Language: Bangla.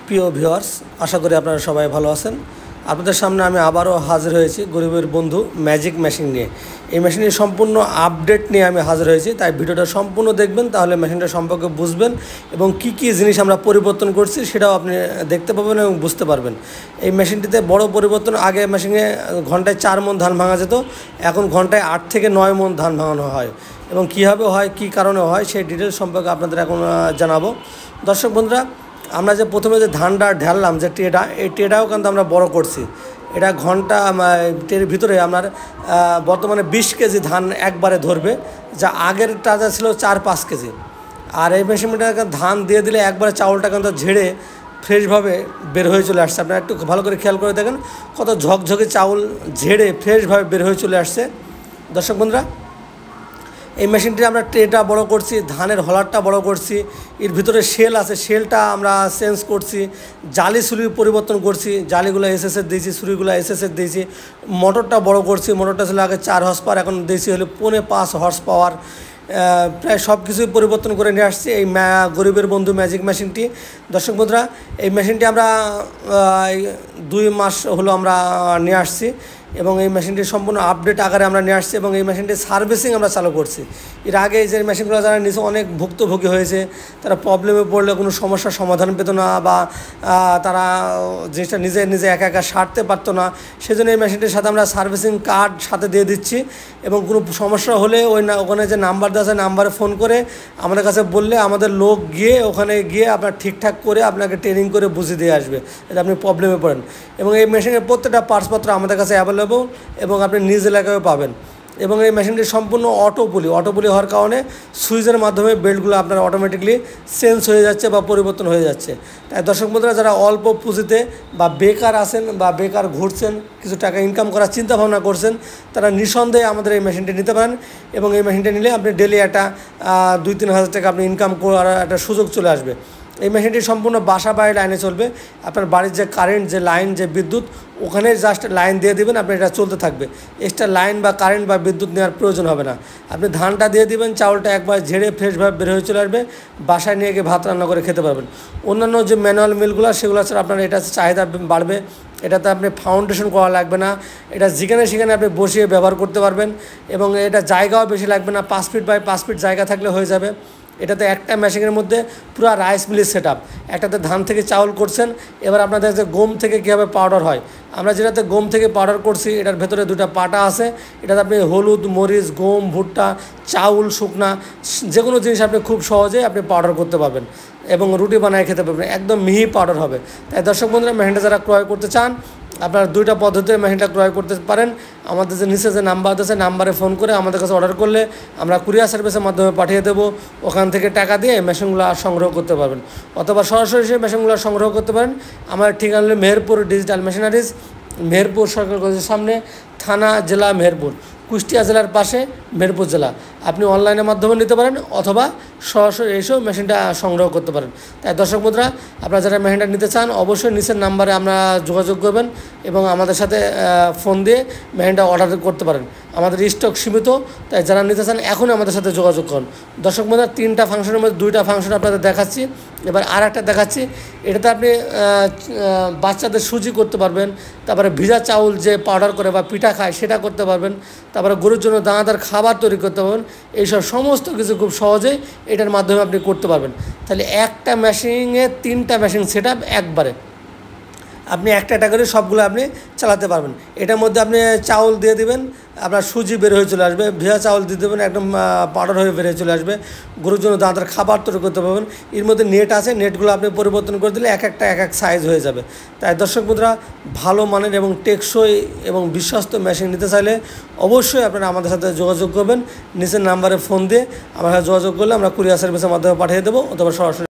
প্রিয় ভিউয়ার্স, আশা করি আপনারা সবাই ভালো আছেন। আপনাদের সামনে আমি আবারও হাজির হয়েছি গরিবের বন্ধু ম্যাজিক মেশিন নিয়ে। এই মেশিনের সম্পূর্ণ আপডেট নিয়ে আমি হাজির হয়েছি, তাই ভিডিওটা সম্পূর্ণ দেখবেন, তাহলে মেশিনটা সম্পর্কে বুঝবেন এবং কি কি জিনিস আমরা পরিবর্তন করছি সেটাও আপনি দেখতে পাবেন এবং বুঝতে পারবেন। এই মেশিনটিতে বড় পরিবর্তন, আগে মেশিনে ঘন্টায় 4 মণ ধান ভাঙা যেত, এখন ঘন্টায় 8 থেকে 9 মণ ধান ভাঙানো হয় এবং কীভাবে হয়, কী কারণে হয়, সেই ডিটেলস সম্পর্কে আপনাদের এখন জানাবো। দর্শক বন্ধুরা, আমরা যে প্রথমে যে ধানটা ঢাললাম যে ট্রেটা, এই ট্রেটাও কিন্তু আমরা বড় করছি। এটা ঘন্টা ট্রের ভিতরে আপনার বর্তমানে 20 কেজি ধান একবারে ধরবে, যা আগের টাজা ছিল 4-5 কেজি। আর এই মেশিনটা ধান দিয়ে দিলে একবারে চাউলটা কিন্তু ঝেড়ে ফ্রেশভাবে বের হয়ে চলে আসছে। আপনারা একটু ভালো করে খেয়াল করে দেখেন, কত ঝকঝকে চাউল ঝেড়ে ফ্রেশভাবে বের হয়ে চলে আসছে। দর্শক বন্ধুরা, এই মেশিনটি আমরা ট্রেটা বড় করছি, ধানের হলারটা বড় করছি, এর ভিতরে শেল আছে, শেলটা আমরা চেঞ্জ করছি, জালি ছুরি পরিবর্তন করছি, জালিগুলো এসএসের দিয়েছি, ছুরিগুলো এসএসের দিয়েছি, মোটরটা বড় করছি, মোটরটা ছিল আগে 4 হর্স পাওয়ার, এখন দিয়েছি হলো 5.25 হর্স পাওয়ার। প্রায় সব কিছুই পরিবর্তন করে নিয়ে আসছি এই গরিবের বন্ধু ম্যাজিক মেশিনটি। দর্শক বন্ধুরা, এই মেশিনটি আমরা 2 মাস হলো আমরা নিয়ে আসছি এবং এই মেশিনটি সম্পূর্ণ আপডেট আকারে আমরা নিয়ে আসছি এবং এই মেশিনটি সার্ভিসিং আমরা চালু করছি। এর আগে যে মেশিনগুলো যারা নিচে অনেক ভুক্তভোগী হয়েছে, তারা প্রবলেমে পড়লে কোনো সমস্যার সমাধান পেত না বা তারা জিনিসটা নিজে নিজে একা একা সারতে পারতো না, সেজন্য এই মেশিনটির সাথে আমরা সার্ভিসিং কার্ড সাথে দিয়ে দিচ্ছি এবং কোনো সমস্যা হলে ওখানে যে নাম্বার দেওয়া আছে, নাম্বারে ফোন করে আমাদের কাছে বললে আমাদের লোক গিয়ে ওখানে গিয়ে আপনার ঠিকঠাক করে আপনাকে ট্রেনিং করে বুঝিয়ে দিয়ে আসবে যদি আপনি প্রবলেমে পড়েন। এবং এই মেশিনের প্রত্যেকটা পার্টসপত্র আমাদের কাছে অ্যাভেলেবল এবং আপনি নিজ এলাকায় পাবেন। এবং এই মেশিনটি সম্পূর্ণ অটোপুলি হওয়ার কারণে সুইচের মাধ্যমে বেল্টগুলো আপনার অটোমেটিকলি চেঞ্জ হয়ে যাচ্ছে বা পরিবর্তন হয়ে যাচ্ছে। তাই দর্শক বন্ধুরা, যারা অল্প পুঁজিতে বা বেকার আছেন বা বেকার ঘুরছেন, কিছু টাকা ইনকাম করার চিন্তা ভাবনা করছেন, তারা নিঃসন্দেহে আমাদের এই মেশিনটি নিতে পারেন এবং এই মেশিনটি নিলে আপনি ডেলি একটা 2-3 হাজার টাকা আপনি ইনকাম করার একটা সুযোগ চলে আসবে। এই মেশিনটি সম্পূর্ণ বাসা বাড়ির লাইনে চলবে। আপনার বাড়ির যে কারেন্ট, যে লাইন, যে বিদ্যুৎ, ওখানে জাস্ট লাইন দিয়ে দেবেন, আপনি এটা চলতে থাকবে। এক্সট্রা লাইন বা কারেন্ট বা বিদ্যুৎ নেওয়ার প্রয়োজন হবে না। আপনি ধানটা দিয়ে দিবেন, চাউলটা একবার ঝেড়ে ফ্রেশভাবে বের হয়ে চলে আসবে, বাসায় নিয়ে গিয়ে ভাত রান্না করে খেতে পারবেন। অন্যান্য যে ম্যানুয়াল মিলগুলো, সেগুলো ছাড়া আপনার এটা চাহিদা বাড়বে। এটাতে আপনি ফাউন্ডেশন করা লাগবে না, এটা যেখানে সেখানে আপনি বসিয়ে ব্যবহার করতে পারবেন এবং এটা জায়গাও বেশি লাগবে না, 5 ফিট বাই 5 ফিট জায়গা থাকলে হয়ে যাবে। এটাতে একটা মেশিনের মধ্যে পুরো রাইস মিলের সেট আপ। একটাতে ধান থেকে চাউল করছেন, এবার আপনাদের যে গম থেকে কীভাবে পাউডার হয়, আমরা যেটাতে গম থেকে পাউডার করছি, এটার ভেতরে 2টা পাটা আছে। এটাতে আপনি হলুদ, মরিচ, গম, ভুট্টা, চাউল, শুকনা যে কোনো জিনিস আপনি খুব সহজেই আপনি পাউডার করতে পারবেন এবং রুটি বানায় খেতে পারবেন, একদম মিহি পাউডার হবে। তাই দর্শক বন্ধুরা, মেশিনটা যারা ক্রয় করতে চান, আপনারা 2টা পদ্ধতিতে মেশিনটা ক্রয় করতে পারেন। আমাদের যে নিচে যে নাম্বার আছে, নাম্বারে ফোন করে আমাদের কাছে অর্ডার করলে আমরা কুরিয়ার সার্ভিসের মাধ্যমে পাঠিয়ে দেবো। ওখান থেকে টাকা দিয়ে মেশিনগুলো সংগ্রহ করতে পারবেন, অথবা সরাসরি সেই মেশিনগুলো সংগ্রহ করতে পারেন। আমার ঠিকানা হলো মেহেরপুর ডিজিটাল মেশিনারিজ, মেহেরপুর সরকার কলেজের সামনে, থানা জেলা মেহেরপুর, কুষ্টিয়া জেলার পাশে মেহেরপুর জেলা। আপনি অনলাইনের মাধ্যমে নিতে পারেন অথবা সরাসরি এসেও মেশিনটা সংগ্রহ করতে পারেন। তাই দর্শক বন্ধুরা, আপনারা যারা মেশিনটা নিতে চান, অবশ্যই নিচের নাম্বারে আমরা যোগাযোগ করবেন এবং আমাদের সাথে ফোন দিয়ে মেশিনটা অর্ডার করতে পারেন। আমাদের স্টক সীমিত, তাই যারা নিতে চান এখনই আমাদের সাথে যোগাযোগ করুন। দর্শক বন্ধুরা, 3টা ফাংশনের মধ্যে 2টা ফাংশন আপনাদের দেখাচ্ছি, এবার আর একটা দেখাচ্ছি। এটাতে আপনি বাচ্চাদের সুজি করতে পারবেন, তারপরে ভিজা চাউল যে পাউডার করে বা পিঠা খায় সেটা করতে পারবেন, তারপরে গরুর জন্য দানাদার খাবার তৈরি করতে পারবেন। এইসব সমস্ত কিছু খুব সহজেই এটার মাধ্যমে আপনি করতে পারবেন। তাহলে একটা মেশিনে 3টা মেশিন সেট আপ একবারে, আপনি একটা করে সবগুলো আপনি চালাতে পারবেন। এটার মধ্যে আপনি চাউল দিয়ে দিবেন, আপনার সুজি বের হয়ে চলে আসবে, ভেজা চাউল দিয়ে দেবেন, একদম পাউডার হয়ে বের হয়ে চলে আসবে। গরুর জন্য দাঁতের খাবার তৈরি করতে পারবেন। এর মধ্যে নেট আছে, নেটগুলো আপনি পরিবর্তন করে দিলে এক এক সাইজ হয়ে যাবে। তাই দর্শক বন্ধুরা, ভালো মানের এবং টেকসই এবং বিশ্বস্ত মেশিন নিতে চাইলে অবশ্যই আপনারা আমাদের সাথে যোগাযোগ করবেন। নিচের নাম্বারে ফোন দিয়ে আমার সাথে যোগাযোগ করলে আমরা কুরিয়ার সার্ভিসের মাধ্যমে পাঠিয়ে দেবো অথবা সরাসরি